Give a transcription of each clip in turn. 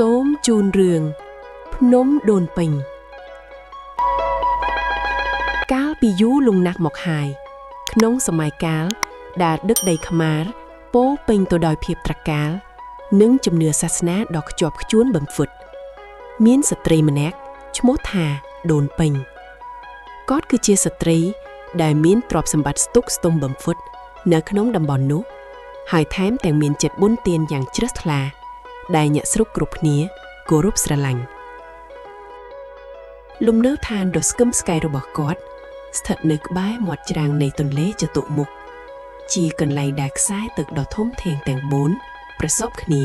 សូមជូនរឿងភ្នំដូនពេញកាលពីយូរលង់ណាស់មកហើយក្នុងសម័យកាលដែលដឹកដីខ្មែរពោពេញទៅដោយភាពត្រកាលនិងជំនឿសាសនាដ៏ខ្ជាប់ខ្ជួនបំផុតមានស្ត្រីម្នាក់ឈ្មោះថាដូនពេញគាត់គឺជាស្ត្រីដែលមានទ្រព្យសម្បត្តិស្ទុកស្ទំបំផុតនៅក្នុងតំបន់នោះហើយថែមទាំងមានចិត្តបុណ្យទានយ៉ាងជ្រះថ្លាដែលអ្នកស្រុកគ្រប់គ្នាគោរពស្រឡាញ់លំនៅឋានដ៏ស្កឹមស្កៃរបស់គាត់ស្ថិតនៅក្បែរមាត់ច្រាំងនៃទន្លេចតុមុខជាកន្លែងដែលខ្សែទឹកដ៏ធំធេងទាំង4ប្រសពគ្នា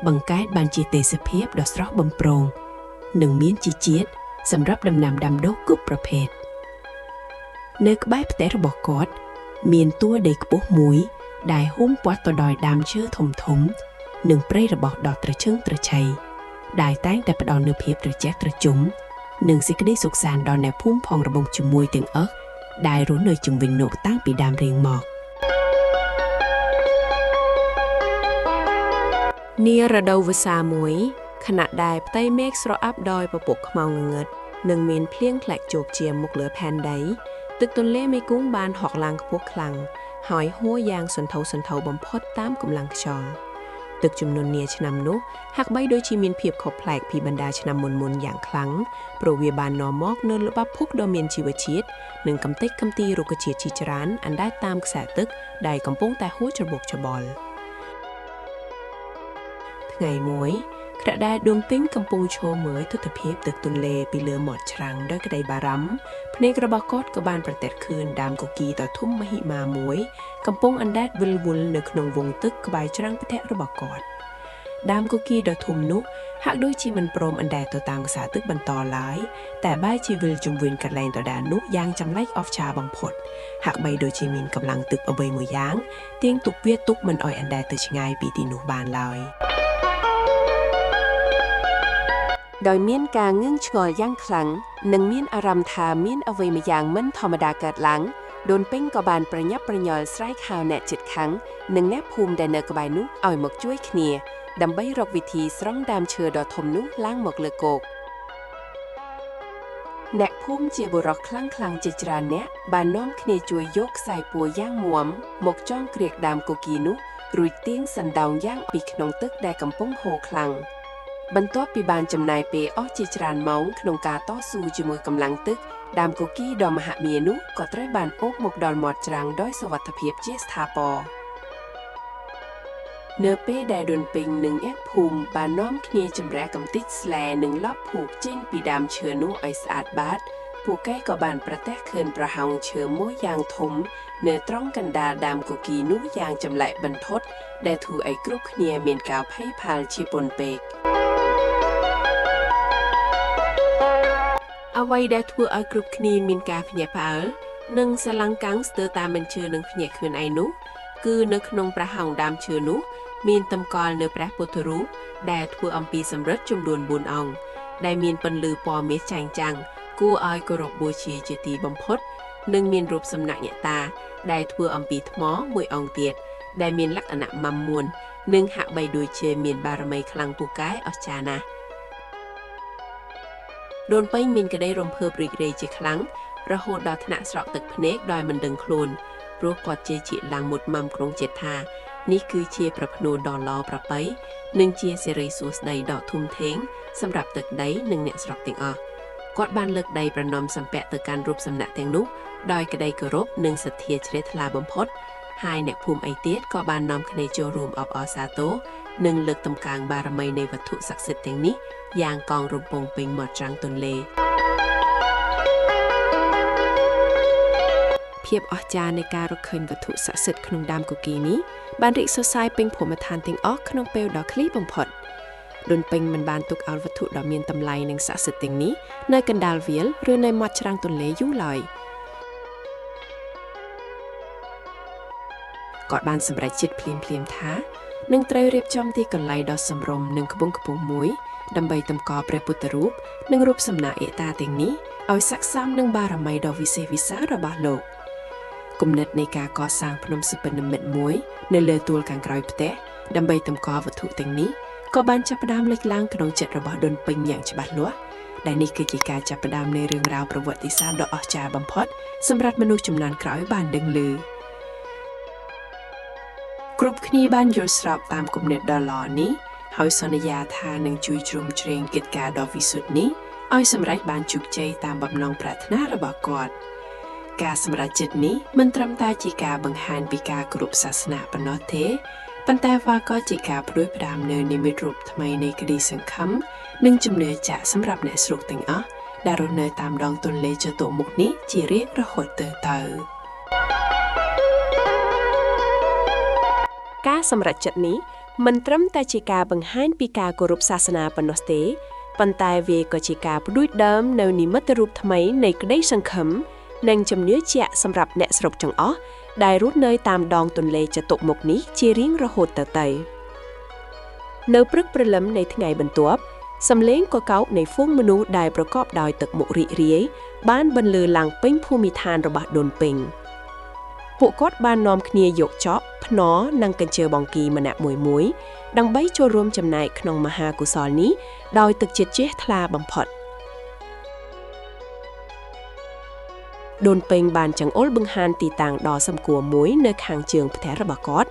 បង្កើតបានជាទេសភាពដ៏ស្រស់បំព្រងនិងមានជីជាតិសម្រាប់ដំណាំដាំដុះគ្រប់ប្រភេទនៅក្បែរផ្ទះរបស់គាត់មានទួលដីខ្ពស់មួយដែលហ៊ុំព័ទ្ធទៅដោយដើមឈើធំធំនិងព្រៃរបោះដ៏ត្រឈឹងត្រឈៃដែលតែងតែផ្ដល់នូវភាពត្រជាក់ត្រជុំនិងសេចក្តីសុខសាន្តដល់អ្នកភូមិផងរបងជាមួយទាំងអស់ដែលរស់នៅជុំវិញនោះតាំងពីដើមរៀងមកនារដូវវស្សាមួយខណៈដែលផ្ទៃមេឃស្រអាប់ដោយពពកខ្មៅងងឹតនិងមានភ្លៀងធ្លាក់ជោកជាមុខលើផែនដីទឹកទន្លេមេគង្គបានហក់ឡើងខ្ពស់ខ្លាំងហើយហួរយ៉ាងសន្ធោបំផុតតាមកម្លាំងខ្យល់ទឹកជំនន់នាឆ្នាំនោះហាក់បីដូចជាមានភាពខុសប្លែកពីបណ្ដាឆ្នាំមុនយ៉ាងខ្លាំងព្រោះវាបាននាំមកនូវល្បាប់ភុកដ៏មានជីវជាតិនិងកំទេចកំទីរុក្ខជាតិជាច្រើនអណ្ដែតតាមខ្សែទឹកដែលកំពុងតែហួរច្របូកច្របល់ថ្ងៃមួយខណៈដែលដួងពេញកំពុងឈរមើលទស្សនភាពទឹកទន្លេពីលើមាត់ច្រាំងដោយក្តីបារម្ភភ្នែករបស់គាត់ក៏បានប្រទះឃើញដើមកុកីដ៏ធំមហិមាមួយកំពុងអណ្ដែតវិលវល់នៅក្នុងវង់ទឹកក្បែរច្រាំងផ្ទះរបស់គាត់ដើមកុកីដ៏ធំនោះហាក់ដូចជាមិនព្រមអណ្ដែតទៅតាមខ្សែទឹកបន្តឡើយតែបែរជាវិលជុំវិញកន្លែងដដែលនោះយ៉ាងចម្លែកអស្ចារ្យបំផុតហាក់បីដូចជាមានកម្លាំងទឹកអ្វីមួយយ៉ាងទាញទុកវាទុកមិនឲ្យអណ្ដែតទៅឆ្ងាយពីទីនោះបានឡើយដោយមានការងឿងឆ្ងល់យ៉ាងខ្លាំងនិងមានអារម្មណ៍ថាមានអ្វីមួយយ៉ាងមិនធម្មតាកើតឡើងដូនពេញក៏បានប្រញាប់ប្រញាល់ស្រែកហៅអ្នកជិតខាងនិងអ្នកភូមិដែលនៅក្បែរនោះឲ្យមកជួយគ្នាដើម្បីរកវិធីស្រង់ដើមឈើដ៏ធំនោះឡើងមកលើគោកអ្នកភូមិជាបុរសខ្លាំងជាច្រើនអ្នកបាននាំគ្នាជួយយកខ្សែពួរយ៉ាងមាំមកចងក្រៀកដើមកុកីនោះរួចទាញសណ្ដោងយ៉ាងពីក្នុងទឹកដែលកំពុងហូរខ្លាំងបន្ទាប់ពីបានចំណាយពេលអស់ជាច្រើនម៉ោងក្នុងការតស៊ូជាមួយកម្លាំងទឹកដើមកុកីដ៏មហិមានោះក៏ត្រូវបានអូសមកដល់មាត់ច្រាំងដោយសុវត្ថិភាពជាស្ថាពរនៅពេលដែលដូនពេញនិងអ្នកភូមិបាននាំគ្នាចម្រះកំទេចស្លែនិងឡប់ភូកចេញពីដើមឈើនោះឲ្យស្អាតបាតពួកគេក៏បានប្រទះឃើញប្រហោងឈើមួយយ៉ាងធំនៅត្រង់កណ្ដាលដើមកុកីនោះយ៉ាងចម្លែកបន្ទត់ដែលធ្វើឲ្យគ្រប់គ្នាមានការភ័យផាលជាពន់ពេកអ្វីដែលធ្វើឲ្យគ្រប់គ្នាមានការភ្ញាក់ផ្អើលនិងស្រឡាំងកាំងស្ទើរតាមមិនជឿនឹងភ្ញាក់ខ្លួនឯងនោះគឺនៅក្នុងប្រហោងដើមឈើនោះមានតម្កល់នៅព្រះពុទ្ធរូបដែលធ្វើអំពីសំរិទ្ធចំនួន4អង្គដែលមានពន្លឺពណ៌មាសចែងចាំងគួរឲ្យគោរពបូជាជាទីបំផុតនិងមានរូបសំណាកអ្នកតាដែលធ្វើអំពីថ្មមួយអង្គទៀតដែលមានលក្ខណៈម៉ាំមួននិងហាក់បីដូចជាមានបារមីខ្លាំងពូកែអស្ចារ្យណាស់ដូនពេញមានក្តីរំភើបរីករាយជាខ្លាំងរហូតដល់ថ្នាក់ស្រក់ទឹកភ្នែកដោយមិនដឹងខ្លួនព្រោះគាត់ជឿជាក់ឡើងមុតម៉ាំក្នុងចិត្តថានេះគឺជាប្រផ្នូលដ៏ល្អប្រពៃនិងជាសេរីសួស្តីដ៏ធំធេងសម្រាប់ទឹកដីនិងអ្នកស្រុកទាំងអស់គាត់បានលើកដៃប្រណម្យសំពាក់ទៅកាន់រូបសំណាកទាំងនោះដោយក្តីគោរពនិងសទ្ធាជ្រះថ្លាបំផុតហើយអ្នកភូមិឯទៀតក៏បាននាំគ្នាចូលរួមអបអរសាទរនិងលើកតម្កើងបារមីនៃវត្ថុស័ក្តិសិទ្ធិទាំងនេះយ៉ាងកងរំពងពេញមាត់ច្រាំងទន្លេភាពអស្ចារ្យនៃការរកឃើញវត្ថុស័ក្តិសិទ្ធិក្នុងដើមកុកីនេះបានរីកសុសសាយពេញភូមិឋានទាំងអស់ក្នុងពេលដ៏ខ្លីបំផុតដូនពេញមិនបានទុកឲ្យវត្ថុដ៏មានតម្លៃនិងស័ក្តិសិទ្ធិទាំងនេះនៅកណ្ដាលវាលឬនៅមាត់ច្រាំងទន្លេយូរឡើយគាត់បានសម្រេចចិត្តភ្លាមថានឹងត្រូវរៀបចំទីកន្លែងដ៏សម្រម្យនិងខ្ពង់ខ្ពស់មួយដើម្បីតម្កល់ព្រះពុទ្ធរូបនិងរូបសំណាកឯតាទាំងនេះឲ្យស័ក្តិសមនឹងបារមីដ៏វិសេសវិសាលរបស់លោកគំនិតនៃការកសាងភ្នំសិប្បនិមិត្តមួយនៅលើទួលខាងក្រោយផ្ទះដើម្បីតម្កល់វត្ថុទាំងនេះ ក៏បានចាប់ផ្ដើមលេចឡើងក្នុងចិត្តរបស់ដុនពេញយ៉ាងច្បាស់លាស់ដែលនេះគឺជាការចាប់ផ្ដើមនៃរឿងរ៉ាវប្រវត្តិសាស្ត្រដ៏អស្ចារ្យបំផុតសម្រាប់មនុស្សជំនាន់ក្រោយបានដឹងឮគ្រប់គ្នាបានយល់ស្របតាមគំនិតដ៏ល្អនេះហើយសន្យាថានឹងជួយជ្រោមជ្រែងកិច្ចការដ៏វិសុទ្ធនេះឲ្យសម្រេចបានជោគជ័យតាមបំណងប្រាថ្នារបស់គាត់ការសម្រេចចិត្តនេះមិនត្រឹមតែជាការបង្ហាញពីការគោរពសាសនាប៉ុណ្ណោះទេប៉ុន្តែវាក៏ជាការផ្ដួចផ្ដើមនូវនិមិត្តរូបថ្មីនៃក្តីសង្ឃឹមនិងជំនឿចាក់សម្រាប់អ្នកស្រុកទាំងអស់ដែលរស់នៅតាមដងទន្លេចតុមុខនេះជារៀងរហូតទៅការសម្រេចចិត្តនេះមិនត្រឹមតែជាការបង្ហាញពីការគោរពសាសនាប៉ុណ្ណោះទេប៉ុន្តែវាក៏ជាការផ្ដួចផ្ដើមនូវនិមិត្តរូបថ្មីនៃក្តីសង្ឃឹមនិងជំនឿជាក់សម្រាប់អ្នកស្រុកទាំងអស់ដែលរស់នៅតាមដងទន្លេចតុមុខនេះជារៀងរហូតទៅនៅព្រឹកព្រលឹមនៃថ្ងៃបន្ទាប់សំឡេងកកោតនៃហ្វូងមនុស្សដែលប្រកបដោយទឹកមុខរីករាយបានបន្លឺឡើងពេញភូមិឋានរបស់ដុនពេញពួកគាត់បាននាំគ្នាយកចប់ភ្នរនិងកញ្ជើបង្គីម្នាក់មួយដើម្បីចូលរួមចំណែកក្នុងមហាកុសលនេះដោយទឹកចិត្តជ្រះថ្លាបំផុតដុនពេញបានចង្អុលបង្ហាញទីតាំងដ៏សម្គាល់មួយនៅខាងជើងផ្ទះរបស់គាត់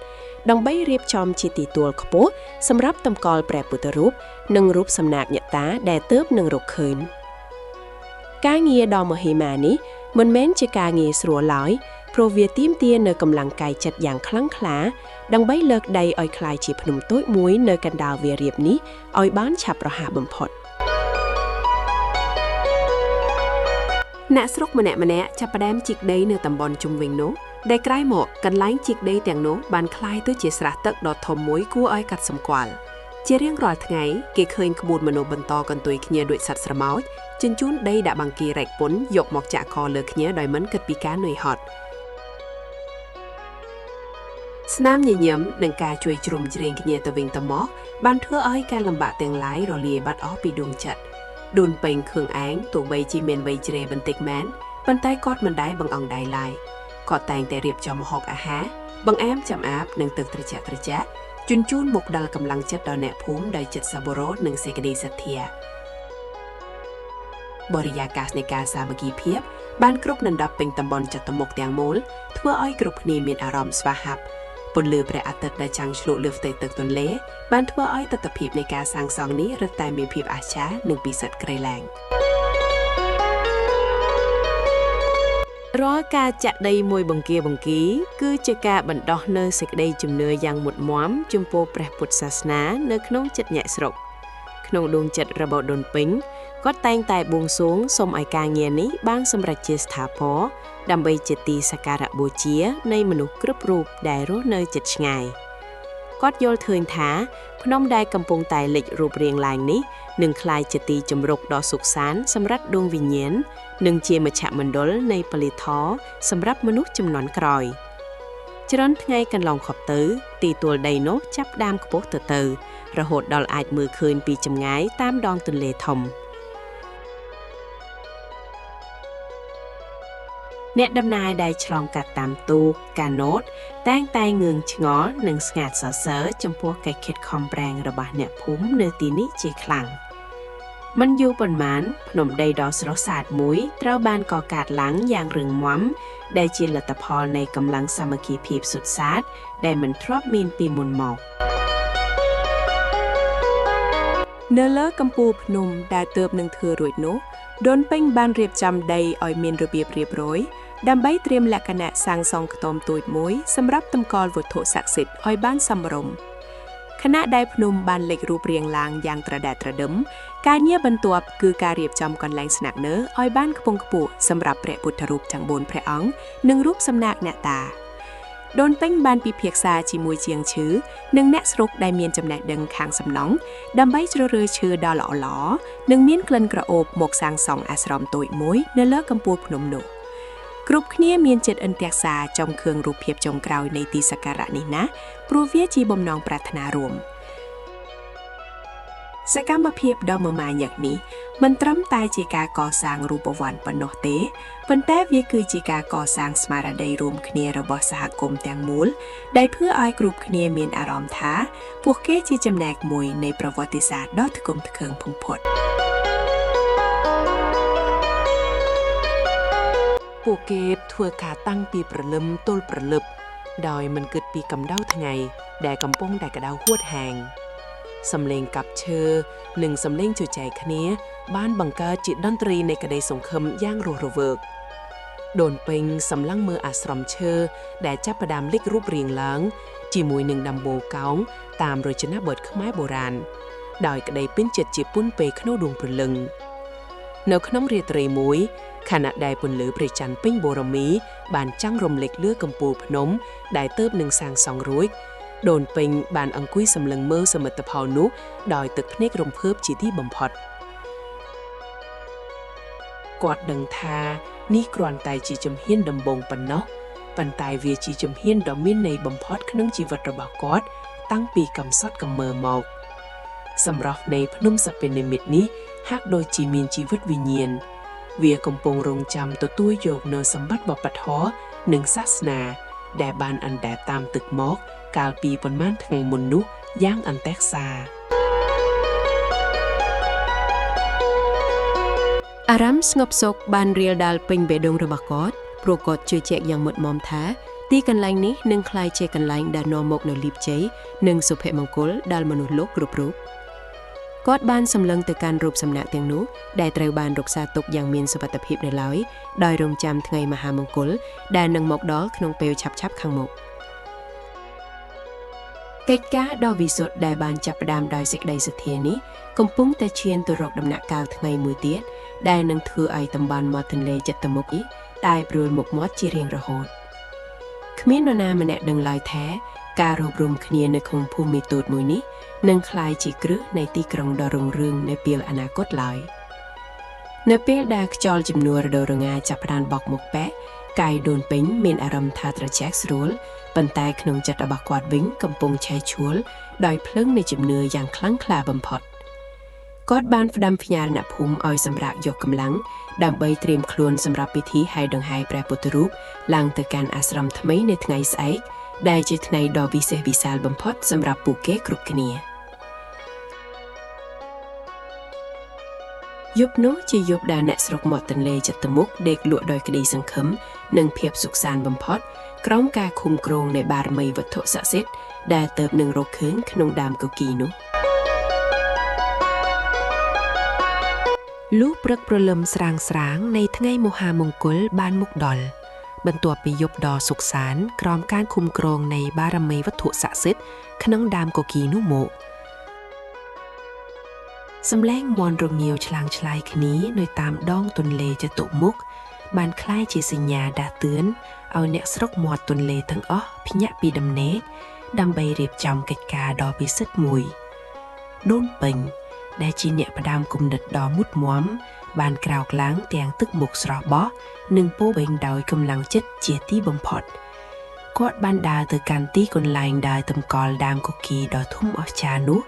ដើម្បីរៀបចំជាទីទួលខ្ពស់សម្រាប់តម្កល់ព្រះពុទ្ធរូបនិងរូបសំណាកញាតាដែលទើបនឹងរកឃើញការងារដ៏មហិមានេះមិនមែនជាការងារស្រួលឡើយព្រោះវាទាមទារនូវកម្លាំងកាយចិត្តយ៉ាងខ្លាំងក្លាដើម្បីលើកដីឲ្យคล้ายជាភ្នំតូចមួយនៅកណ្ដាលវាលរៀបនេះឲ្យបានឆាប់រហ័សបំផុតអ្នកស្រុកម្នាក់ចាប់ផ្ដើមជីកដីនៅតំបន់ជុំវិញនោះដែលក្រោយមកកន្លែងជីកដីទាំងនោះបានคล้ายទៅជាស្រះទឹកដ៏ធំមួយគួរឲ្យកត់សម្គាល់ជារៀងរាល់ថ្ងៃគេឃើញក្បួនមនុស្សបន្តកន្ទុយគ្នាដូចសត្វស្រមោចជញ្ជូនដីដាក់បង្គីរែកពុនយកមកចាក់ខលើគ្នាដោយមិនគិតពីការនឿយហត់ស្នាមញញឹមនិងការជួយជ្រោមជ្រែងគ្នាទៅវិញទៅមកបានធ្វើឲ្យការលំបាកទាំងឡាយរលាយបាត់អស់ពីដួងចិត្តដួនពេញខឿងឯងទោះបីជាមានវ័យជ្រេបន្តិចមែនប៉ុន្តែគាត់មិនដែលបង្អង់ដៃឡើយគាត់តែងតែរៀបចំម្ហូបអាហារបង្អែមចាំអាបនិងទឹកត្រជាក់ជញ្ជូនមកដល់កម្លាំងចិត្តដល់អ្នកភូមិដោយចិត្តសប្បុរសនិងសេចក្តីសទ្ធាបរិយាកាសនៃការសាមគ្គីភាពបានគ្រប់ដណ្ដប់ពេញតំបន់ចតុមុខទាំងមូលធ្វើឲ្យគ្រប់គ្នាមានអារម្មណ៍ស្វាហាប់ពន្លឺព្រះអាទិត្យដែលចាំងឆ្លុះលើផ្ទៃទឹកទន្លេបានធ្វើឲ្យទស្សនវិជ្ជានៃការសាងសង់នេះរឹតតែមានភាពអស្ចារ្យនិងពិសិដ្ឋក្រៃលែងរាល់ការចាក់ដីមួយបង្គាគឺជាការបណ្ដោះនូវសេចក្តីជំនឿយ៉ាងមុតមាំចំពោះព្រះពុទ្ធសាសនានៅក្នុងចិត្តអ្នកស្រុកក្នុងដួងចិត្តរបស់ដុនពេញគាត់តែងតែបួងសួងសូមឲ្យការងារនេះបានសម្រេចជាស្ថាពរដើម្បីជាទីសក្ការៈបូជានៃមនុស្សគ្រប់រូបដែលរស់នៅជិតឆ្ងាយគាត់យល់ឃើញថាភ្នំដែលកំពុងតែលេចរូបរាងឡើងនេះនឹងក្លាយជាទីជម្រកដ៏សុខសាន្តសម្រាប់ដួងវិញ្ញាណនិងជាមជ្ឈមណ្ឌលនៃពលិធម៌សម្រាប់មនុស្សជំនាន់ក្រោយច្រើនថ្ងៃកន្លងខប់ទៅទីទួលដីនោះចាប់ផ្ដើមខ្ពស់ទៅរហូតដល់អាចមើលឃើញពីចម្ងាយតាមដងទន្លេធំអ្នកដំណើរដែលឆ្លងកាត់តាមទូកកាណូតតែងងឿងឆ្ងល់និងស្ងាត់សរសើរចំពោះកិច្ចខិតខំប្រឹងរបស់អ្នកភូមិនៅទីនេះជាខ្លាំងមិនយូរប៉ុន្មានភ្នំដីដ៏ស្រស់ស្អាតមួយត្រូវបានកកើតឡើងយ៉ាងរឹងមាំដែលជាលទ្ធផលនៃកម្លាំងសាមគ្គីភាពសុទ្ធសាធដែលមិនធ្លាប់មានពីមុនមកនៅលើកំពូលភ្នំដែលទើបនឹងធ្វើរួចនោះដុនពេញបានរៀបចំដីឲ្យមានរបៀបរៀបរយដើម្បីត្រៀមលក្ខណៈសាងសង់ខ្ទមតូចមួយសម្រាប់តម្កល់វត្ថុស័ក្តិសិទ្ធិឲ្យបានសមរម្យខណៈដែលភ្នំបានលេចរូបរាងឡើងយ៉ាងត្រដែតត្រដឹមការងារបន្ទាប់គឺការរៀបចំកន្លែងស្នាក់នៅឲ្យបានខ្ពង់ខ្ពស់សម្រាប់ព្រះពុទ្ធរូបទាំង4ព្រះអង្គនិងរូបសំណាកអ្នកតាដុនពេញបានពិភាក្សាជាមួយជាងឈឺនិងអ្នកស្រុកដែលមានចំណេះដឹងខាងសំណង់ដើម្បីជ្រើសរើសឈើដ៏ល្អៗនិងមានក្លិនក្រអូបមកសាងសង់អាស្រមតូចមួយនៅលើកំពូលភ្នំនោះគ្រប់គ្នាមានចិត្តអន្ទះសារចំខឿងរូបភាពចុងក្រោយនៃទីសក្ការៈនេះណាព្រោះវាជាបំណងប្រាថ្នារួម សកម្មភាពដ៏មមាញឹកនេះមិនត្រឹមតែជាការកសាងរូបវ័ន្តប៉ុណ្ណោះទេប៉ុន្តែវាគឺជាការកសាងស្មារតីរួមគ្នារបស់សហគមន៍ទាំងមូលដែលធ្វើឲ្យគ្រប់គ្នាមានអារម្មណ៍ថាពួកគេជាចំណែកមួយនៃប្រវត្តិសាស្ត្រដ៏ថ្កុំថ្កើងបំផុតពួកគេធ្វើការតាំងពីព្រលឹមទល់ព្រលឹបដោយមិនគិតពីកម្ដៅថ្ងៃដែលកំពុងតែក្ដៅហួតហែងសំឡេងកាប់ឈើនិងសំឡេងជជែកគ្នាបានបង្កើតជាតន្ត្រីនៃក្តីសង្ឃឹមយ៉ាងរស់រវើកដូនពេញសម្លឹងមើលអាស្រមឈើដែលចាប់ផ្ដើមលេចរូបរាងឡើងជាមួយនឹងដំបូលកោងតាមរចនាបថខ្មែរបុរាណដោយក្តីពេញចិត្តជាពុនពេក្នុងដួងព្រលឹងនៅក្នុងរាត្រីមួយខណៈដែលពន្លឺព្រះច័ន្ទពេញបូរមីបានចាំងរំលេចលើកំពូលភ្នំដែលទើបនឹងសាងសង់រួចដូនពេញបានអង្គុយសម្លឹងមើលសមិទ្ធផលនោះដោយទឹកភ្នែករំភើបជាទីបំផុតគាត់ដឹងថានេះគ្រាន់តែជាជំហានដំបូងប៉ុណ្ណោះប៉ុន្តែវាជាជំហានដ៏មានន័យបំផុតក្នុងជីវិតរបស់គាត់តាំងពីកំសត់កំមើមកសម្រស់នៃភ្នំសពិនិមិត្តនេះហាក់ដូចជាមានជីវិតវិញ្ញាណវាកំពុងរងចាំទទួលយកនូវសម្បត្តិវប្បធម៌និងសាសនាដែលបានអណ្ដែតតាមទឹកមកកាលពីប៉ុន្មានថ្ងៃមុននោះយ៉ាងអន្ទះសាអារម្មណ៍ស្ងប់សុខបានរៀលដាលពេញបេះដូងរបស់គាត់ព្រោះគាត់ជឿជាក់យ៉ាងមុតមមថាទីកន្លែងនេះនឹងក្លាយជាកន្លែងដែលនាំមកនូវលាភជ័យនិងសុភមង្គលដល់មនុស្សលោកគ្រប់រូបគាត់បានសម្លឹងទៅកាន់រូបសំណាកទាំងនោះដែលត្រូវបានរក្សាទុកយ៉ាងមានសុវត្ថិភាពនៅឡើយដោយរងចាំថ្ងៃមហាមង្គលដែលនឹងមកដល់ក្នុងពេលឆាប់ៗខាងមុខកិច្ចការដ៏វិសុទ្ធដែលបានចាប់ផ្ដើមដោយសេចក្តីសទ្ធានេះកំពុងតែឈានទៅរកដំណាក់កាលថ្ងៃមួយទៀតដែលនឹងធ្វើឲ្យតំបន់មាត់ទន្លេចិត្តមុខនេះតែព្រួលមុខមាត់ជារៀងរហូតគ្មាននរណាម្នាក់ដឹងឡើយថាការរួបរวมគ្នានៅក្នុងភូមិទូតមួយនេះនឹងក្លាយជាគ្រឹះនៃទីក្រុងដ៏រុងរឿងនៅពេលអនាគតឡើយនៅពេលដែលខ្យល់ជំនួរដូវរងាចាប់ផ្ដើមបក់មុខប៉ែកាយដូនពេញមានអារម្មណ៍ថាត្រជាក់ស្រួលប៉ុន្តែក្នុងចិត្តរបស់គាត់វិញកំពុងឆេះឆួលដោយភ្លើងនៃជំនឿយ៉ាងខ្លាំងក្លាបំផុតគាត់បានផ្ដាំផ្ញើអ្នកភូមិឲ្យសម្រាកយកកម្លាំងដើម្បីត្រៀមខ្លួនសម្រាប់ពិធីហែដង្ហែព្រះពុទ្ធរូបឡើងទៅកាន់អាស្រមថ្មីនៅថ្ងៃស្អែកដែលជាថ្ងៃដ៏វិសេសវិសាលបំផុតសម្រាប់ពួកគេគ្រប់គ្នាយប់នោះជាយប់ដែលអ្នកស្រុកមាត់ទន្លេចិត្តមុខដេកលក់ដោយក្តីសង្ឃឹមនិងភាពសុខសាន្តបំផុតក្រោមការឃុំគ្រងនៃបារមីវត្ថុស័ក្តិសិទ្ធិដែលទើបនឹងរកឃើញក្នុងដើមកុកីនោះលុះព្រឹកព្រលឹមស្រាងៗនៃថ្ងៃមហាមង្គលបានមកដល់បន្ទាប់ពីយប់ដ៏សុខសាន្តក្រោមការឃុំគ្រងនៃបារមីវត្ថុស័ក្តិសិទ្ធិក្នុងដើមកុកីនោះមកសំឡេងមាន់រងាវឆ្លាងឆ្លៃគ្នានៅតាមដងទន្លេចតុមុខបានคล้ายជាសញ្ញាដាស់តឿនឲ្យអ្នកស្រុកមាត់ទន្លេទាំងអស់ភ្ញាក់ពីដំណេកដើម្បីរៀបចំកិច្ចការដ៏ពិសិដ្ឋមួយដូនពេញដែលជាអ្នកផ្ដើមគំនិតដ៏មុតមមបានក្រោកឡើងទាំងទឹកមុខស្រស់បោះនិងពោរពេញដោយកម្លាំងចិត្តជាទីបំផុតគាត់បានដើរទៅកាន់ទីកន្លែងដែលតម្កល់ដើមកុកីដ៏ធំអស្ចារ្យនោះ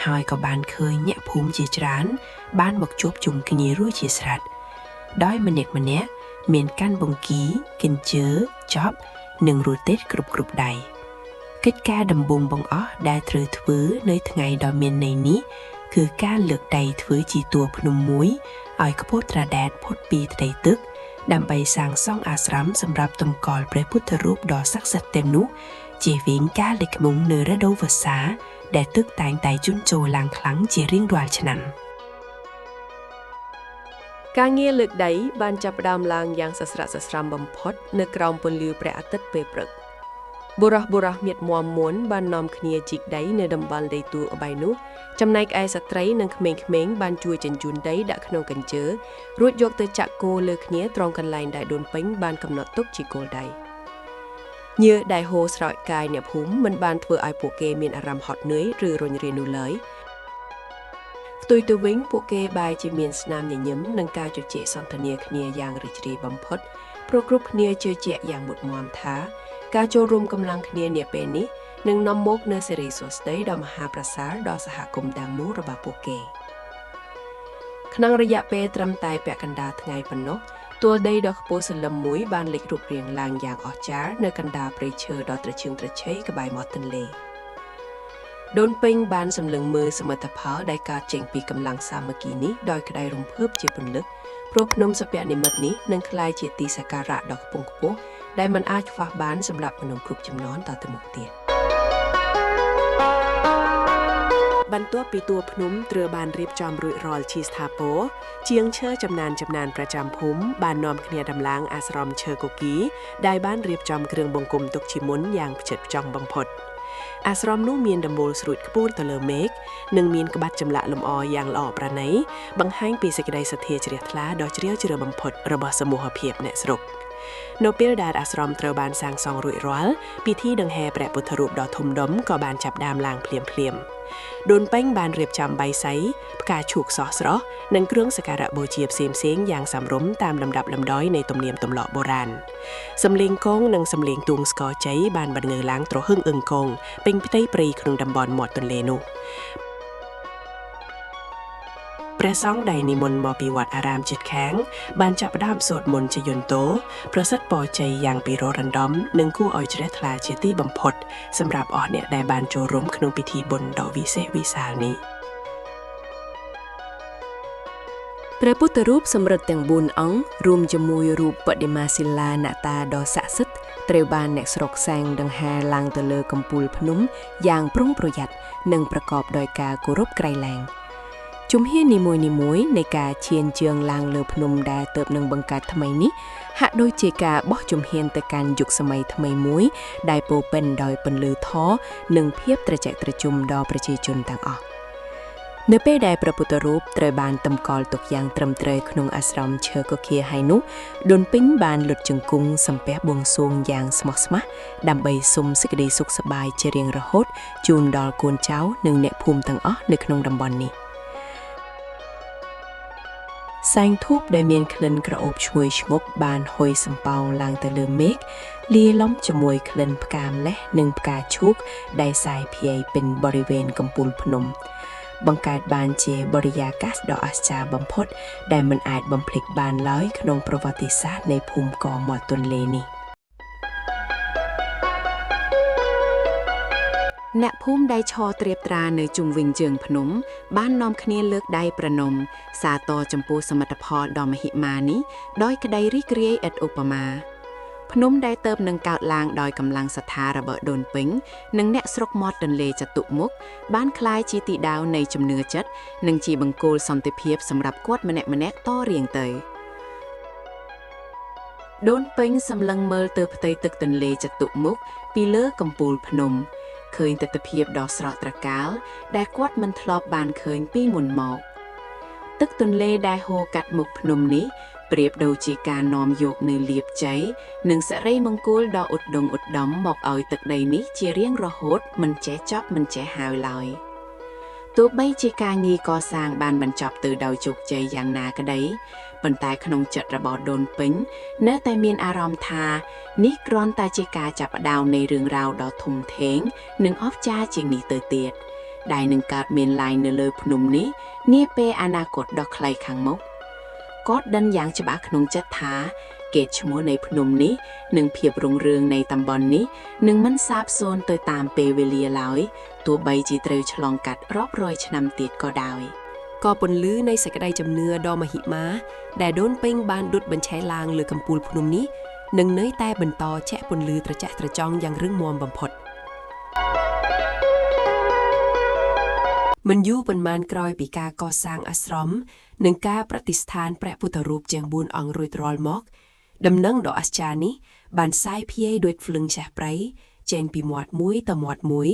ហើយក៏បានឃើញអ្នកភូមិជាច្រើនបានមកជួបជុំគ្នារួចជាស្រេចដោយម្នាក់មានកាន់បង្គីកញ្ជើចប់និងរទេះគ្រប់ដៃកិច្ចការដំបូងបង្អស់ដែលត្រូវធ្វើនៅថ្ងៃដ៏មានន័យនេះគឺការលើកដៃធ្វើជាតួភ្នំមួយឲ្យខ្ពស់ត្រដែតផុតពីផ្ទៃទឹកដើម្បីសាងសង់អាស្រមសម្រាប់តម្កល់ព្រះពុទ្ធរូបដ៏ស័ក្តិសិទ្ធិទាំងនោះជាវិញការលេចមុំនៅរដូវវស្សាដែលទឹកតែងតែជន់ចូលឡើងខ្លាំងជារៀងរាល់ឆ្នាំការងារលើកដៃបានចាប់ផ្ដើមឡើងយ៉ាងសស្រាក់សស្រាំបំផុតនៅក្រោមពន្លឺព្រះអាទិត្យពេលព្រឹកបុរសមៀតមាំមួនបាននាំគ្នាជីកដីនៅតំបន់ដីទួលអបៃនោះចំណែកឯស្ត្រីនិងក្មេងៗបានជួយជញ្ជូនដីដាក់ក្នុងកញ្ជើរួចយកទៅចាក់គោលើគ្នាត្រង់កន្លែងដែលដូនពេញបានកំណត់ទុកជាគោលដៅញើសដែលហូរស្រោចកាយអ្នកភូមិមិនបានធ្វើឲ្យពួកគេមានអារម្មណ៍ហត់នឿយឬរញរាននោះឡើយផ្ទុយទៅវិញពួកគេបែរជាមានស្នាមញញឹមនិងការជជែកសន្ទនាគ្នាយ៉ាងរីករាយបំផុតព្រោះគ្រប់គ្នាជឿជាក់យ៉ាងមុតមាំថាការចូលរួមកម្លាំងគ្នានាពេលនេះ នឹងនាំមកនៅសេរីសួស្តីដ៏មហាប្រសើរដល់សហគមន៍ទាំងមូលរបស់ពួកគេក្នុងរយៈពេលត្រឹមតែពាក់កណ្ដាលថ្ងៃប៉ុណ្ណោះទួលដីដ៏ខ្ពស់សន្លឹមមួយបានលេចរូបរាងឡើងយ៉ាងអស្ចារ្យនៅកណ្ដាលព្រៃឈើដ៏ត្រឈឹងត្រឈៃក្បែរមាត់ទន្លេដូនពេញបានសម្លឹងមើលសមិទ្ធផលដែលកើតចេញពីកម្លាំងសាមគ្គីនេះដោយក្តីរំភើបជាពន្លឹកព្រោះភ្នំសព្វនិមិត្តនេះនឹងក្លាយជាទីសក្ការៈដ៏ខ្ពង់ខ្ពស់ដែលមិនអាចខ្វះបានសម្រាប់មនុស្សគ្រប់ជំនាន់តទៅមុខទៀតបន្ទាប់ពីតួភ្នំត្រូវបានរៀបចំរួចរាល់ជាស្ថាពរជាងឈើចំណានប្រចាំភូមិបាននាំគ្នាដំឡើងអាស្រមឈើគគីដែលបានរៀបចំគ្រឿងបង្គំទុកជាមុនយ៉ាងផ្ចិតផ្ចង់បំផុតអាស្រមនោះមានដំបូលស្រួចខ្ពស់ទៅលើមេឃនិងមានក្បាច់ចម្លាក់លម្អយ៉ាងល្អប្រណីបង្ហាញពីសេចក្តីសទ្ធាជ្រះថ្លាដ៏ជ្រាលជ្រៅបំផុតរបស់សមូហភាពអ្នកស្រុកនៅពេលដែលអាស្រមត្រូវបានសាងសង់រួចរាល់ពិធីដង្ហែព្រះពុទ្ធរូបដ៏ធំដុំក៏បានចាប់ផ្ដើមឡើងភ្លាមដូនពេញបានរៀបចំបាយសីផ្កាឈូកស្រស់និងគ្រឿងសក្ការៈបូជាផ្សេងៗយ៉ាងសមរម្យតាមលំដាប់លំដោយនៃទំនៀមទម្លាប់បុរាណសំឡេងគងនិងសំឡេងទួងស្គរជ័យបានបន្លឺឡើងទ្រហឹងអឹងគងពេញផ្ទៃព្រៃក្នុងតំបន់មាត់ទន្លេនោះព្រះសង្ឃដែលនិមន្តមកពីវត្តអារាមជិតខាងបានចាប់ផ្ដើមសូត្រមន្តជាយន្តោប្រសិទ្ធពរជ័យយ៉ាងពិរោះរណ្ដំនិងគួរឲ្យជ្រះថ្លាជាទីបំផុតសម្រាប់អស់អ្នកដែលបានចូលរួមក្នុងពិធីបុណ្យដ៏វិសេសវិសាលនេះព្រះពុទ្ធរូបសម្រិទ្ធទាំង4អង្គរួមជាមួយរូបបដិមាសិលាអ្នកតាដ៏ស័ក្តិសិទ្ធិត្រូវបានអ្នកស្រុកសាំងដង្ហែឡើងទៅលើកំពូលភ្នំយ៉ាងប្រុងប្រយ័ត្ននិងប្រកបដោយការគោរពក្រៃលែងជំហាននីមួយៗនៃការឈានជើងឡើងលើភ្នំដែលទើបនឹងបង្កើតថ្មីនេះហាក់ដូចជាការបោះជំហានទៅកាន់យុគសម័យថ្មីមួយដែលពោរពេញដោយពន្លឺធម៌និងភាពត្រជាក់ត្រជុំដល់ប្រជាជនទាំងអស់នៅពេលដែលព្រះពុទ្ធរូបត្រូវបានតម្កល់ទុកយ៉ាងត្រឹមត្រូវក្នុងអាស្រមឈើគគីហើយនោះដូនពេញបានលុតជង្គង់សំពះបួងសួងយ៉ាងស្មោះស្ម័គ្រដើម្បីសុំសេចក្តីសុខសប្បាយជារៀងរហូតជូនដល់កូនចៅនិងអ្នកភូមិទាំងអស់នៅក្នុងតំបន់នេះសែងធូបដែលមានក្លិនក្រអូបឈ្ងុយឈ្ងប់បានហុយសំប៉ោងឡើងទៅលើមេឃលាឡំជាមួយក្លិនផ្កាម្លេះនិងផ្កាឈូកដែលសាយភាយពេញបរិវេណកំពូលភ្នំបង្កើតបានជាបរិយាកាសដ៏អស្ចារ្យបំផុតដែលមិនអាចបំភ្លេចបានឡើយក្នុងប្រវត្តិសាស្ត្រនៃភូមិកមាត់ទន្លេនេះអ្នកភូមិដែលឈរត្រៀបត្រានៅជុំវិញជើងភ្នំបាននាំគ្នាលើកដៃប្រណម្យសាទរចំពោះសមិទ្ធផលដ៏មហិមានេះដោយក្តីរីករាយឥតឧបមាភ្នំដែលទើបនឹងកើតឡើងដោយកម្លាំងសទ្ធារបស់ដូនពេញនិងអ្នកស្រុកមាត់ទន្លេចតុមុខបានក្លាយជាទីដៅនៃជំនឿចិត្តនិងជាបង្គោលសន្តិភាពសម្រាប់គាត់ម្នាក់តរៀងទៅដូនពេញសម្លឹងមើលទៅផ្ទៃទឹកទន្លេចតុមុខពីលើកំពូលភ្នំឃើញទិដ្ឋភាពដ៏ស្រស់ត្រកាលដែលគាត់មិនធ្លាប់បានឃើញពីមុនមកទឹកទន្លេដែលហូរកាត់មុខភ្នំនេះប្រៀបដូចជាការនាំយកនៅលាភជ័យនិងសិរីមង្គលដ៏ឧត្តមឧត្តមមកឲ្យទឹកដីនេះជារៀងរហូតមិនចេះចប់មិនចេះហើយឡើយទោះបីជាការងារកសាងបានបញ្ចប់ទៅដោយជោគជ័យយ៉ាងណាក្តីប៉ុន្តែក្នុងចិត្តរបស់ដូនពេញនៅតែមានអារម្មណ៍ថានេះគ្រាន់តែជាការចាប់ផ្ដើមនៃរឿងរ៉ាវដ៏ធំធេងនិងអស្ចារ្យជាងនេះទៅទៀតដែលនឹងកើតមានឡើងនៅលើភ្នំនេះនាពេលអនាគតដ៏ខ្លីខាងមុខគាត់ដឹងយ៉ាងច្បាស់ក្នុងចិត្តថាកេរ្តិ៍ឈ្មោះនៃភ្នំនេះនិងភាពរុងរឿងនៃតំបន់នេះនឹងមិនសាបសូន្យទៅតាមពេលវេលាឡើយទោះបីជាត្រូវឆ្លងកាត់រាប់រយឆ្នាំទៀតក៏ដោយក៏ពន្លឺនៃសេចក្តីជំនឿដ៏មហិមាដែលដូនពេញបានដុតបញ្ឆេះឡើងលើកំពូលភ្នំនេះនឹងនៅតែបន្តជះពន្លឺត្រចះត្រចង់យ៉ាងរឹងមាំបំផុតមិនយូរប៉ុន្មានក្រោយពីការកសាងអាស្រមនិងការប្រតិស្ថានព្រះពុទ្ធរូបជាង4អង្គរួចរាល់មកដំណឹងដ៏អស្ចារ្យនេះបានសាយភាយដោយភ្លឹងឆេះព្រៃចេញពីមាត់មួយទៅមាត់មួយ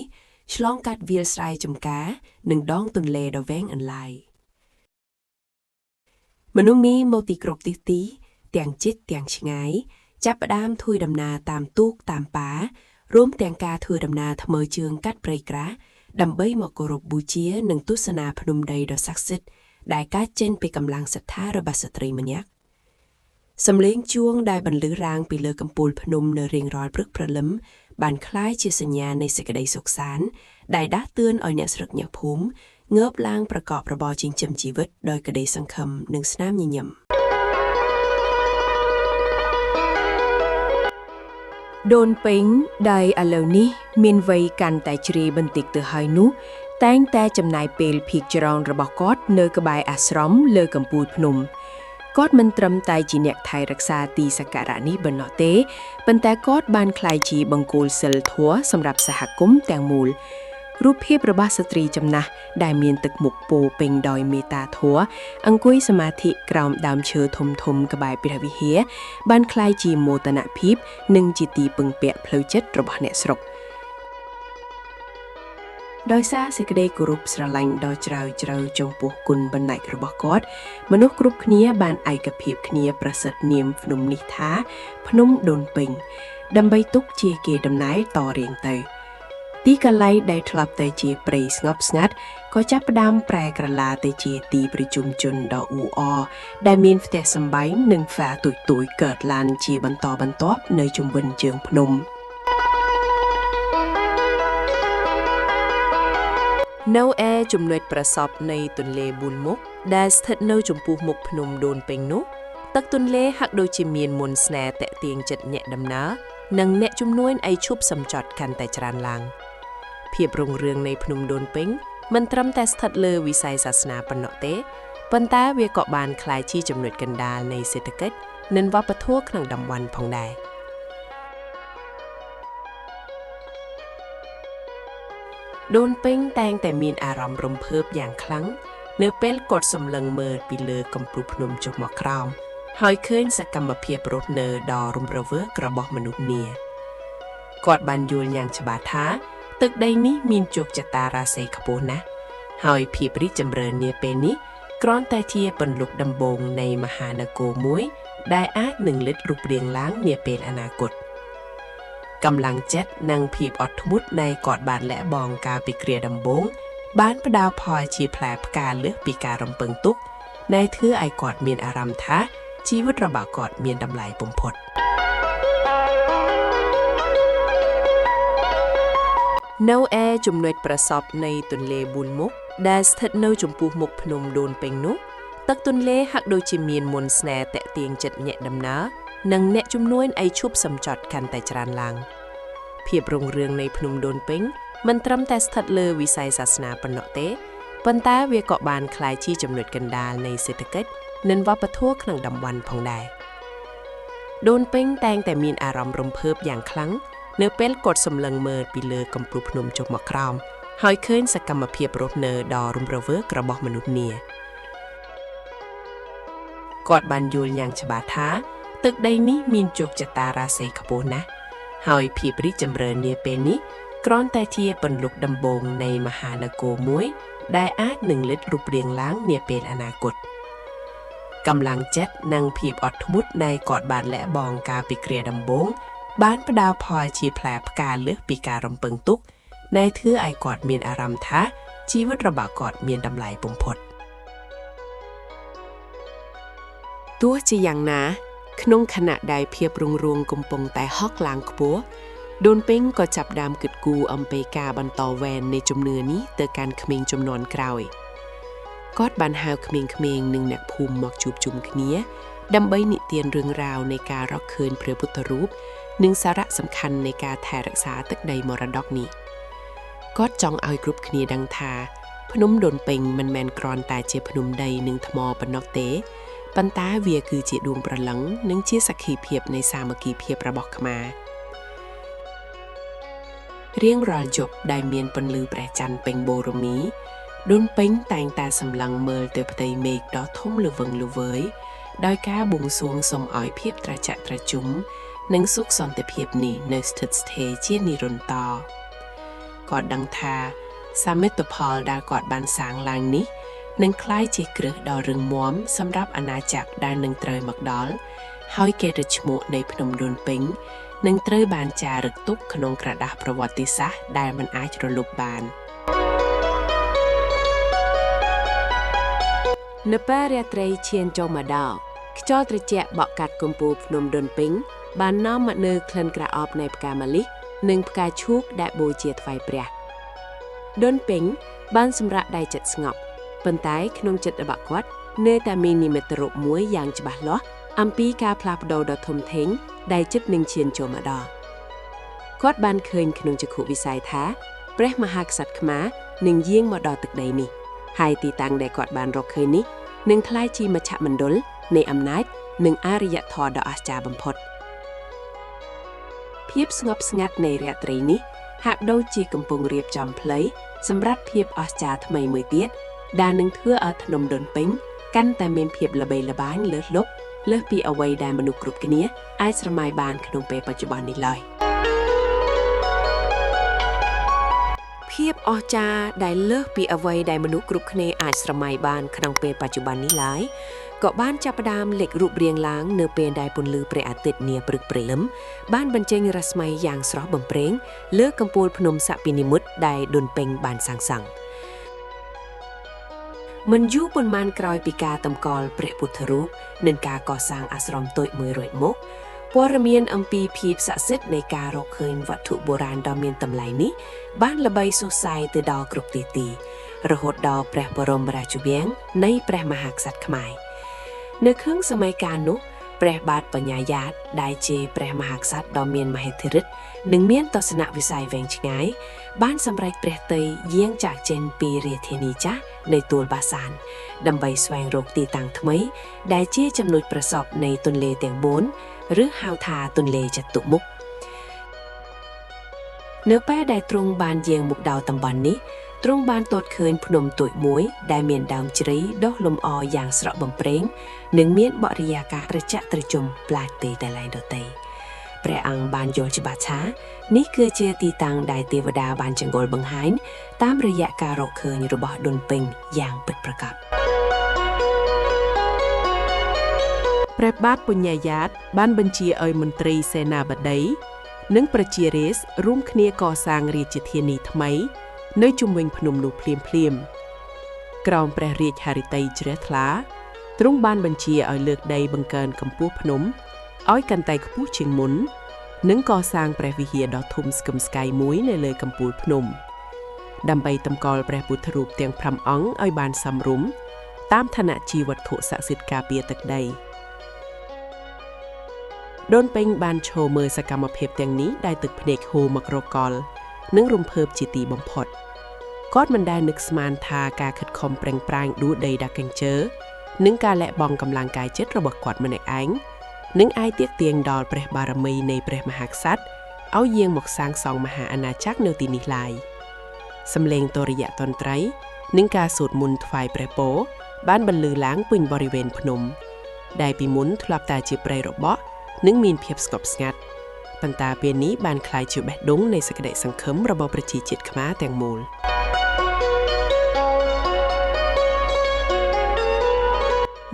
ឆ្លងកាត់វាលស្រែចម្ការនិងដងទន្លេដ៏វែងអន្លាយមនុស្សមីមកទីគ្រប់ទិសទីទាំងជិតទាំងឆ្ងាយចាប់ផ្ដើមធ្វើដំណើរតាមទូកតាមប៉ារួមទាំងការធ្វើដំណើរថ្មើរជើងកាត់ព្រៃក្រាស់ដើម្បីមកគោរពបូជានិងទស្សនាភ្នំដីដ៏ស័ក្តិសិទ្ធិដែលកើតចេញពីកម្លាំងศรัทธาរបស់ស្ត្រីម្នាក់សំឡេងជួងដែលបន្លឺរាងពីលើកំពូលភ្នំនៅរៀងរាល់ព្រឹកព្រលឹម បានคล้ายជាសញ្ញានៃសេចក្តីសុខសាន្តដែលដាស់តឿនឲ្យអ្នកស្រុកអ្នកភូមិងើបឡើងប្រកបរបរចិញ្ចឹមជីវិតដោយក្តីសង្ឃឹមនិងស្នាមញញឹមដូនពេញដែលឥឡូវនេះមានវ័យកាន់តែជ្រាយបន្តិចទៅហើយនោះតែងតែចំណាយពេលភាគច្រើនរបស់គាត់នៅក្បែរអាស្រមលើកំពូលភ្នំគាត់មិនត្រឹមតែជាអ្នកថែរក្សាទីសក្ការៈនេះប៉ុណ្ណោះទេប៉ុន្តែគាត់បានក្លាយជាបង្គោលសិលធម៌សម្រាប់សហគមន៍ទាំងមូលរូបភាពរបស់ស្ត្រីចំណាស់ដែលមានទឹកមុខពោពេញដោយមេត្តាធម៌អង្គុយសមាធិក្រោមដើមឈើធំៗក្បែរព្រះវិហារបានក្លាយជាមោទនភាពនិងជាទីពឹងពាក់ផ្លូវចិត្តរបស់អ្នកស្រុកដោយសារសេចក្តីគោរពស្រឡាញ់ដ៏ជ្រាលជ្រៅចំពោះគុណបណ្ឌិតរបស់គាត់មនុស្សគ្រប់គ្នាបានឯកភាពគ្នាប្រសិទ្ធនាមភ្នំនេះថាភ្នំដូនពេញដើម្បីទុកជាកេរដំណែលតរៀងទៅទីកន្លែងដែលធ្លាប់តែជាព្រៃស្ងប់ស្ងាត់ក៏ចាប់ផ្ដើមប្រែក្រឡាទៅជាទីប្រជុំជនដ៏អ៊ូអរដែលមានផ្ទះសម្បែងនិងហ្វាទូចៗកើតឡើងជាបន្តបន្ទាប់នៅជុំវិញជើងភ្នំនៅឯចំណុចប្រសពនៃទន្លេប៊ូនមុខដែលស្ថិតនៅចំពោះមុខភ្នំដូនពេញនោះទឹកទន្លេហាក់ដូចជាមានមន្តស្នេហ៍តាក់ទាញចិត្តអ្នកដំណើរនិងអ្នកជំនួញឲ្យឈប់សម្ចត់កាន់តែច្រើនឡើងភាពរុងរឿងនៃភ្នំដូនពេញមិនត្រឹមតែស្ថិតលើវិស័យសាសនាប៉ុណ្ណោះទេប៉ុន្តែវាក៏បានក្លាយជាចំណុចកណ្ដាលនៃសេដ្ឋកិច្ចនិងវប្បធម៌ក្នុងតំបន់ផងដែរដូនពេញតែងតែមានអារម្មណ៍រំភើបយ៉ាងខ្លាំងនៅពេលគាត់សម្លឹងមើលពីលើកំពូលភ្នំចុះមកក្រោមហើយឃើញសកម្មភាពរស់នៅដ៏រំរវើករបស់មនុស្សនាគាត់បានយល់យ៉ាងច្បាស់ថាទឹកដីនេះមានជោគជតារាសីខ្ពស់ណាស់ហើយភាពរីកចម្រើននាពេលនេះគ្រាន់តែជាពន្លុកដំបូងនៃមហានគរមួយដែលអាចនឹងលេចរូបរាងឡើងនាពេលអនាគតកម្លាំងចិត្តនិងភាពអត់ធ្មត់នៃគាត់បានលះបង់កាលពីគ្រាដំបូងបានផ្ដល់ផលជាផ្លែផ្កាលើសពីការរំពឹងទុកដែលធ្វើឲ្យគាត់មានអារម្មណ៍ថាជីវិតរបស់គាត់មានតម្លៃបំផុតនៅឯចំណុចប្រសពនៃទន្លេប៊ូនមុខដែលស្ថិតនៅចំពោះមុខភ្នំដូនពេញនោះទឹកទន្លេហាក់ដូចជាមានមន្តស្នេហ៍តាក់ទាញចិត្តអ្នកដំណើរនិងអ្នកជំនួញឲ្យឈប់សម្ចត់កាន់តែច្រើនឡើងភាពរុងរឿងនៃភ្នំដូនពេញមិនត្រឹមតែស្ថិតលើវិស័យសាសនាប៉ុណ្ណោះទេប៉ុន្តែវាក៏បានក្លាយជាចំណុចកណ្ដាលនៃសេដ្ឋកិច្ចនិងវប្បធម៌ក្នុងតំបន់ផងដែរដូនពេញតែងតែមានអារម្មណ៍រំភើបយ៉ាងខ្លាំងនៅពេលគាត់សម្លឹងមើលពីលើកំពូលភ្នំចុះមកក្រោមហើយឃើញសកម្មភាពរស់នៅដ៏រំរវើករបស់មនុស្សនាគាត់បានយល់យ៉ាងច្បាស់ថាទឹកដីនេះមានជោគជតារាសីខ្ពស់ណាស់ហើយភាពរីកចម្រើននាពេលនេះគ្រាន់តែជាពន្លុកដំបូងនៃមហានគរមួយដែលអាចនឹងលេចរូបរាងឡើងនាពេលអនាគតកម្លាំងចិត្តនិងភាពអត់ធ្មត់នៃគាត់បានលះបង់កាលពីគ្រាដំបូងបានផ្ដល់ផលជាផ្លែផ្កាលើសពីការរំពឹងទុកដែលធ្វើឲ្យគាត់មានអារម្មណ៍ថាជីវិតរបស់គាត់មានតម្លៃបំផុតទោះជាយ៉ាងណាក្នុងខណៈដែលភាពរុងរឿងកំពុងតែហក់ឡើងខ្ពស់ដូនពេញក៏ចាប់ផ្ដើមគិតគូរអំពីការបន្តវេននៃជំនឿនេះទៅកាន់ក្មេងជំនាន់ក្រោយគាត់បានហៅក្មេងៗនិងអ្នកភូមិមកជួបជុំគ្នាដើម្បីនិទានរឿងរ៉ាវនៃការរកឃើញព្រះពុទ្ធរូបនិងសារៈសំខាន់នៃការថែរក្សាទឹកដីមរតកនេះគាត់ចង់ឲ្យគ្រប់គ្នាដឹងថាភ្នំដូនពេញមិនមែនគ្រាន់តែជាភ្នំដីនិងថ្មប៉ុណ្ណោះទេប៉ុន្តែវាគឺជាដួងព្រលឹងនិងជាសក្ខីភាពនៃសាមគ្គីភាពរបស់ខ្មែររៀងរាល់យប់ដែលមានពន្លឺព្រះច័ន្ទពេញបូរមីដូនពេញតែងតែសម្លឹងមើលទៅផ្ទៃមេឃដ៏ធំល្វឹងល្វើយដោយការបួងសួងសូមឲ្យភាពត្រជាក់ត្រជុំនិងសុខសន្តិភាពនេះនៅស្ថិតស្ថេរជានិរន្តរ៍គាត់ដឹងថាសមិទ្ធផលដែលគាត់បានសាងឡើងនេះនឹងក្លាយជាគ្រឹះដ៏រឹងមាំសម្រាប់អាណាចក្រដែលនឹងត្រូវមកដល់ហើយកេរ្តិ៍ឈ្មោះនៃភ្នំដូនពេញនឹងត្រូវបានចារឹកទុកក្នុងក្រដាសប្រវត្តិសាស្ត្រដែលមិនអាចរលុបបាននៅពេលរាត្រីឈានចូលមកដល់ខ្យល់ត្រជាក់បក់កាត់កំពូលភ្នំដូនពេញបាននាំមកនូវក្លិនក្រអូបនៃផ្កាម្លិះ និងផ្កាឈូកដែលបូជាថ្វាយព្រះដូនពេញបានសម្រាកដៃចិត្តស្ងប់ប៉ុន្តែក្នុងចិត្តរបស់គាត់នៅតែមាននិមិត្តរូបមួយយ៉ាងច្បាស់លាស់អំពីការផ្លាស់ប្ដូរដ៏ធំធេងដែលចិត្តនឹងឈានចូលមកដល់គាត់បានឃើញក្នុងចក្ខុវិស័យថាព្រះមហាក្សត្រខ្មែរនឹងយាងមកដល់ទឹកដីនេះហើយទីតាំងដែលគាត់បានរកឃើញនេះនឹងក្លាយជាមជ្ឈមណ្ឌលនៃអំណាចនិងអរិយធម៌ដ៏អស្ចារ្យបំផុតភាពស្ងប់ស្ងាត់នៃរាត្រីនេះហាក់ដូចជាកំពុងរៀបចំផ្លូវសម្រាប់ភាពអស្ចារ្យថ្មីមួយទៀតដែលនឹងធ្វើឲ្យភ្នំដូនពេញកាន់តែមានភាពល្បីល្បាញលើសលប់លើសពីអ្វីដែលមនុស្សគ្រប់គ្នាអាចស្រមៃបានក្នុងពេលបច្ចុប្បន្ននេះឡើយភាពអស្ចារ្យដែលលើសពីអ្វីដែលមនុស្សគ្រប់គ្នាអាចស្រមៃបានក្នុងពេលបច្ចុប្បន្ននេះឡើយក៏បានចាប់ផ្ដើមលេចរូបរាងឡើងនៅពេលដែលពន្លឺព្រះអាទិត្យនាព្រឹកព្រលឹមបានបញ្ចេញរស្មីយ៉ាងស្រស់បំព្រេងលើកំពូលភ្នំសក្តិនិមិត្តដែលដូនពេញបានសាងសង់មិនយូរប៉ុន្មានក្រោយពីការតម្កល់ព្រះពុទ្ធរូបនិងការកសាងអាស្រមតូចមួយរួចមកព័ត៌មានអំពីភាពស័ក្តិសិទ្ធិនៃការរកឃើញវត្ថុបុរាណដ៏មានតម្លៃនេះបានល្បីសុសសាយទៅដល់គ្រប់ទីរហូតដល់ព្រះបរមរាជវាំងនៃព្រះមហាក្សត្រខ្មែរនៅក្នុងសម័យកាលនោះព្រះបាទបញ្ញាយ៉ាតដែលជាព្រះមហាក្សត្រដ៏មានមហិទ្ធិឫទ្ធិនិងមានទស្សនវិស័យវែងឆ្ងាយបានសម្រេចព្រះទ័យយាងចាកចេញពីរាជធានីចាស់នៃទួលបាសានដើម្បីស្វែងរកទីតាំងថ្មីដែលជាចំណុចប្រសពនៃទន្លេទាំង4ឬហៅថាទន្លេចតុមុខនៅពេលដែលទ្រង់បានយាងមកដល់តំបន់នេះទ្រង់បានទតឃើញភ្នំតូចមួយដែលមានដើមជ្រៃដុះលំអយ៉ាងស្រស់បំព្រេងនិងមានបរិយាកាសត្រជាក់ត្រជុំប្លែកពីតែឡើយដទៃព្រះអង្គបានយល់ច្បាស់ថានេះគឺជាទីតាំងដែលទេវតាបានចង្អុលបង្ហាញតាមរយៈការរកឃើញរបស់ដូនពេញយ៉ាងពិតប្រាកដព្រះបាទបញ្ញាយ៉ាតបានបញ្ជាឲ្យមន្ត្រីសេនាបតីនិងប្រជារាស្ត្ររួមគ្នាកសាងរាជធានីថ្មីនៅជុំវិញភ្នំនោះភ្លាមក្រោមព្រះរាជហឫទ័យជ្រះថ្លាទ្រង់បានបញ្ជាឲ្យលើកដីបង្កើនកម្ពស់ភ្នំឲ្យកាន់តែខ្ពស់ជាងមុននិងកសាងព្រះវិហារដ៏ធំស្កឹមស្កៃមួយនៅលើកំពូលភ្នំដើម្បីតម្កល់ព្រះពុទ្ធរូបទាំង5អង្គឲ្យបានសមរម្យតាមឋានៈជាវត្ថុស័ក្តិសិទ្ធិការពារទឹកដីដូនពេញបានឈរមើលសកម្មភាពទាំងនេះដែលទឹកភ្នែកហូរមករកកលនិងរំភើបជាទីបំផុតគាត់មិនដែលនឹកស្មានថាការខិតខំប្រឹងប្រែងដួលដីដាក់កញ្ជើនិងការលះបង់កម្លាំងកាយចិត្តរបស់គាត់ម្នាក់ឯងនឹងអាចទាក់ទាញដល់ព្រះបារមីនៃព្រះមហាក្សត្រឲ្យយាងមកសាងសង់មហាអាណាចក្រនៅទីនេះឡើយសំឡេងតរិយតន្ត្រីនិងការសូត្រមន្តថ្វាយព្រះពរបានបន្លឺឡើងពេញបរិវេណភ្នំដែលពីមុនធ្លាប់តែជាព្រៃរបោះនិងមានភាពស្ងប់ស្ងាត់ប៉ុន្តែពេលនេះបានក្លាយជាបេះដូងនៃសេចក្តីសង្ឃឹមរបស់ប្រជាជាតិខ្មែរទាំងមូល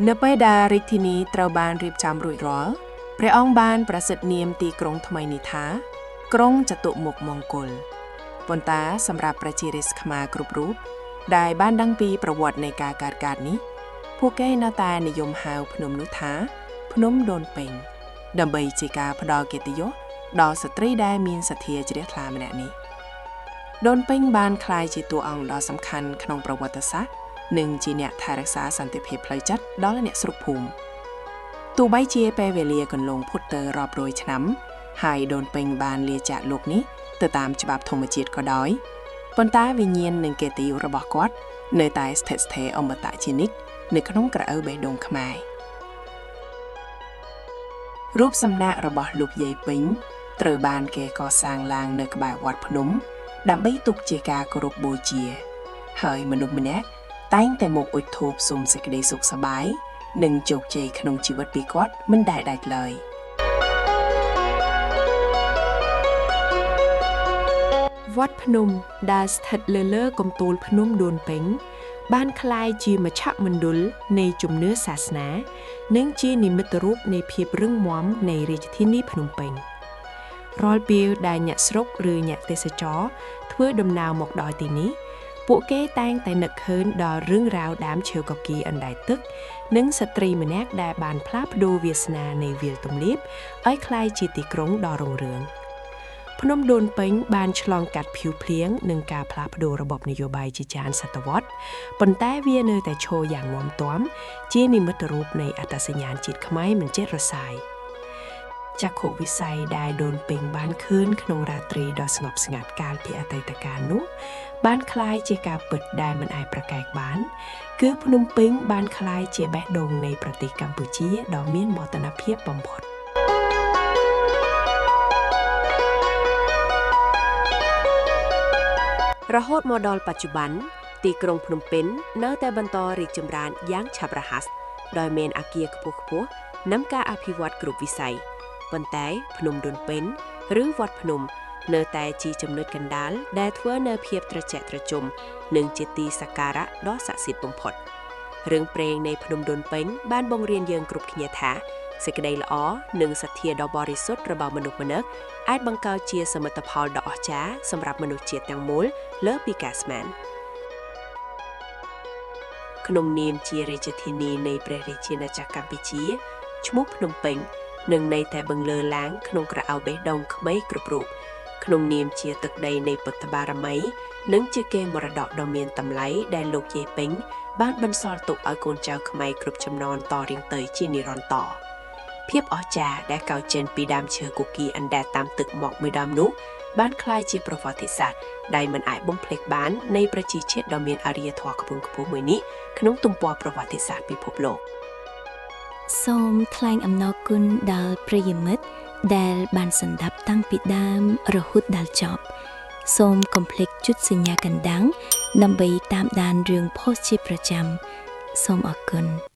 នៅពេលដែលរាជធានីត្រូវបានរៀបចំរួចរាល់ព្រះអង្គបានប្រសិទ្ធនាមទីក្រុងថ្មីនេះថាក្រុងចតុមុខមង្គលប៉ុន្តែសម្រាប់ប្រជារាស្ត្រខ្មែរគ្រប់រូបដែលបានដឹងពីប្រវត្តិនៃការកើតនេះពួកគេនៅតែនិយមហៅភ្នំនោះថាភ្នំដូនពេញដើម្បីជាការផ្ដល់កិត្តិយសដល់ស្ត្រីដែលមានសទ្ធាជ្រះថ្លាម្នាក់នេះដូនពេញបានក្លាយជាតួអង្គដ៏សំខាន់ក្នុងប្រវត្តិសាស្ត្រនិងជាអ្នកថែរក្សាសន្តិភាពផ្លូវចិត្តដល់អ្នកស្រុកភូមិទោះបីជាពេលវេលាកន្លងផុតទៅរាប់រយឆ្នាំហើយដូនពេញបានលាចាកលោកនេះទៅតាមច្បាប់ធម្មជាតិក៏ដោយប៉ុន្តែវិញ្ញាណនិងកិត្តិយសរបស់គាត់នៅតែស្ថិតស្ថេរអមតៈជានិច្ចនៅក្នុងក្រអៅបេះដូងខ្មែររូបសំណាករបស់លោកយាយពេញត្រូវបានគេកសាងឡើងនៅក្បែរវត្តភ្នំដើម្បីទុកជាការគោរពបូជាហើយមនុស្សម្នាក់តែងតែមកអុជធូបសូមសេចក្តីសុខសប្បាយនិងជោគជ័យក្នុងជីវិតពីគាត់មិនដែលដាច់ឡើយវត្តភ្នំដែលស្ថិតលើកំពូលភ្នំដូនពេញបានក្លាយជាមជ្ឈមណ្ឌលនៃជំនឿសាសនានិងជានិមិត្តរូបនៃភាពរឹងមាំនៃរាជធានីភ្នំពេញរាល់ពេលដែលអ្នកស្រុកឬអ្នកទេសចរធ្វើដំណើរមកដល់ទីនេះពួកគេតែងតែនឹកឃើញដល់រឿងរ៉ាវដើមឈើកគីអណ្ដែតទឹកនិងស្ត្រីម្នាក់ដែលបានផ្លាស់ប្ដូរវាសនានៃវាលទំនាបឲ្យក្លាយជាទីក្រុងដ៏រុងរឿង ភ្នំដូនពេញបានឆ្លងកាត់ភៀវភ្លៀងនឹងការផ្លាស់ប្ដូររបបនយោបាយជាច្រើនសតវត្សប៉ុន្តែវានៅតែឈរយ៉ាងងាំទាំជានិមិត្តរូបនៃអត្តសញ្ញាណជាតិខ្មែរមិនចេះរសាយចក្ខុវិស័យដែលដូនពេញបានឃើញក្នុងរាត្រីដ៏ស្ងប់ស្ងាត់កាលពីអតីតកាលនោះបានคล้ายជាការពិតដែលមិនអាចប្រកែកបានគឺភ្នំពេញបានคล้ายជាបេះដូងនៃប្រទេសកម្ពុជាដ៏មានមោទនភាពបំផុតរហូតមកដល់បច្ចុប្បន្នទីក្រុងភ្នំពេញនៅតែបន្តរីកចម្រើនយ៉ាងឆាប់រហ័សដោយមានអគារខ្ពស់ៗនិងការអភិវឌ្ឍគ្រប់វិស័យប៉ុន្តែភ្នំដូនពេញឬវត្តភ្នំនៅតែជាចំណុចកណ្ដាលដែលធ្វើនៅភាពត្រជាក់ត្រជុំនិងជាទីសក្ការៈដ៏ស័ក្តិសិទ្ធិបំផុតរឿងព្រេងនៃភ្នំដូនពេញបានបង្រៀនយើងគ្រប់គ្នាថាសេចក្តីល្អនិងសទ្ធាដ៏បរិសុទ្ធរបស់មនុស្សម្នាក់អាចបង្កើតជាសមិទ្ធផលដ៏អស្ចារ្យសម្រាប់មនុស្សជាតិទាំងមូលលើពីការស្មានក្នុងនាមជារាជធានីនៃព្រះរាជាណាចក្រកម្ពុជាឈ្មោះភ្នំពេញនឹងនៅតែបង្លើឡើងក្នុងក្រអៅបេះដូងក្មេងគ្រប់រូបក្នុងនាមជាទឹកដីនៃពុទ្ធបារមីនិងជាកេរមរតកដ៏មានតម្លៃដែលលោកយាយពេញបានបន្សល់ទុកឲ្យកូនចៅខ្មែរគ្រប់ជំនាន់តរៀងទៅជានិរន្តរ៍ភាពអស្ចារ្យដែលកើតចេញពីដើមឈើគគីអណ្ដែតតាមទឹកមកមួយដើមនោះបានក្លាយជាប្រវត្តិសាស្ត្រដែលមិនអាចបំភ្លេចបាននៃប្រជាជាតិដ៏មានអរិយធម៌ខ្ពង់ខ្ពស់មួយនេះក្នុងទំព័រប្រវត្តិសាស្ត្រពិភពលោកសូមថ្លែងអំណរគុណដល់ប្រិយមិត្តដែលបានសន្តាប់តាំងពីដើមរហូតដល់ចប់សូមកុំភ្លេចចុចសញ្ញាកណ្ដឹងដើម្បីតាមដានរឿងផុសជាប្រចាំសូមអរគុណ